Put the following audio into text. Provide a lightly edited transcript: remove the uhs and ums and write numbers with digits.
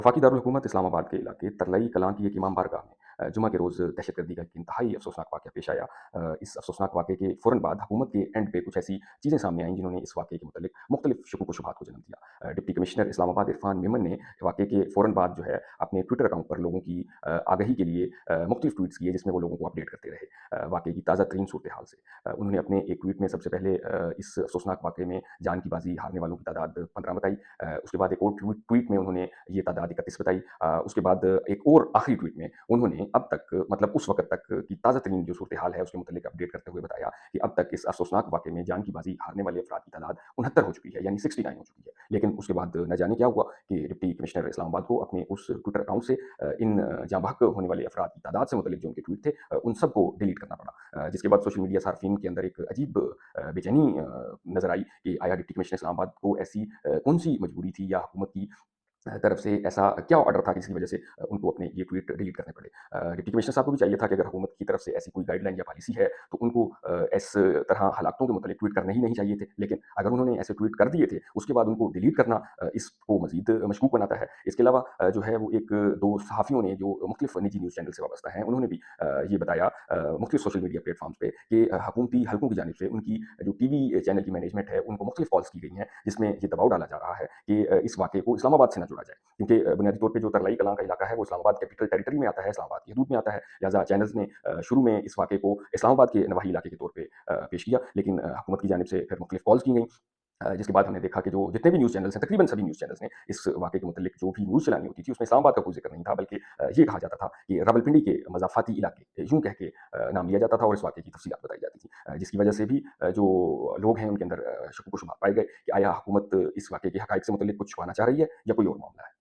वफाकी दारुल हुकूमत इस्लामाबाद के इलाके तरलई कलां की एक इमाम बारगाह में जुमा के रोज़ दहशतगर्दी का एक इंतहाई अफसोसनाक वाक़या पेश आया। इस अफसोसनाक वाक़े के फ़ौरन बाद हुकूमत के एंड पे कुछ ऐसी चीज़ें सामने आईं जिन्होंने इस वाक़े के मुतल्लिक मुख्तलिफ शुकूक व शुबहात को जन्म दिया। डिप्टी कमिश्नर इस्लामाबाद इरफान मेमन ने वाक़े के फ़ौरन बाद जो है अपने ट्विटर अकाउंट पर लोगों की आगाही के लिए मुख्तलिफ ट्वीट्स किए जिसमें वो लोगों को अपडेट करते रहे वाक़े की ताज़ा तरीन सूरत हाल से। उन्होंने अपने एक ट्वीट में सबसे पहले इस अफसोसनाक वाक़े में जान की बाजी हारने वालों की तादाद 15 बताई। उसके बाद एक और ट्वीट में उन्होंने ये तादाद 31 बताई। उसके बाद एक और आखिरी ट्वीट में उन्होंने अब तक मतलब उस वक़्त तक की ताज़ा तरीन जो सूरत हाल है उसके मुतल्लिक अपडेट करते हुए बताया कि अब तक इस अफ़सोसनाक वाक़े में जान की बाजी हारने वाले अफ़राद की तादाद 69 हो चुकी है, यानी 69 हो चुकी है। लेकिन उसके बाद न जाने क्या हुआ कि डिप्टी कमिश्नर इस्लामाबाद को अपने उस ट्विटर अकाउंट से इन जाँ बहक होने वाले अफ़राद की तादाद से मुतल्लिक जो उनके ट्वीट थे उन सबको डिलीट करना पड़ा। जिसके बाद सोशल मीडिया सार्फ़िन के अंदर एक अजीब बेचैनी नज़र आई कि आया डिप्टी कमिश्नर इस्लामाबाद को ऐसी कौन-सी मजबूरी थी या हुकूमत की तरफ से ऐसा क्या ऑर्डर था जिसकी वजह से उनको अपने ये ट्वीट डिलीट करने पड़े। डिप्टी कमिश्नर साहब को भी चाहिए था कि अगर हुकूमत की तरफ से ऐसी कोई गाइडलाइन या पॉलिसी है तो उनको इस तरह हालातों के मुतालिक ट्वीट करने ही नहीं चाहिए थे। लेकिन अगर उन्होंने ऐसे ट्वीट कर दिए थे उसके बाद उनको डिलीट करना इसको मज़ीद मशकूक बनाता है। इसके अलावा जो है वो एक 2 सहाफ़ियों ने जो मुख्तलिफ निजी न्यूज़ चैनल से वाबस्ता हैं उन्होंने भी ये बताया मुख्तलिफ सोशल मीडिया प्लेटफ़ॉर्म्स पे कि हुकूमती हलकों की जानिब से उनकी जो टीवी चैनल की मैनेजमेंट है उनको मुख्तलिफ कॉल्स की गई हैं जिसमें ये दबाव डाला जा रहा है कि इस वाक़े को इस्लामाबाद से ना जोड़ा जाए। क्योंकि बुनियादी तौर पे जो तरलाई कलां का इलाका है वो इस्लामाबाद कैपिटल टेरिटरी में आता है, इस्लामाबाद की हदूद में आता है। लिहाज़ा चैनल्स ने शुरू में इस वाक़े को इस्लामाबाद के नवाही इलाके के तौर पे पेश किया, लेकिन हुकूमत की जानिब से फिर मुख्तलिफ कॉल्स की गईं। जिसके बाद हमने देखा कि जो जितने भी न्यूज़ चैनल्स हैं, तकरीबन सभी न्यूज़ चैनल्स ने इस वाक़े के मुतल्लिक जो भी न्यूज़ चलानी होती थी, उसमें इस्लामाबाद का कोई ज़िक्र नहीं था, बल्कि ये कहा जाता था कि रावलपिंडी के मज़ाफ़ाती इलाके यूँ कह के नाम लिया जाता था और इस वाक़े की तफ़सीलात बताई जाती थी। जिसकी वजह से भी जो लोग हैं, उनके अंदर शक व शुबहात पाए गए कि आया हुकूमत इस वाक़े के हक़ाइक़ से मुतल्लिक कुछ छुपाना चाह रही है या कोई और मामला है।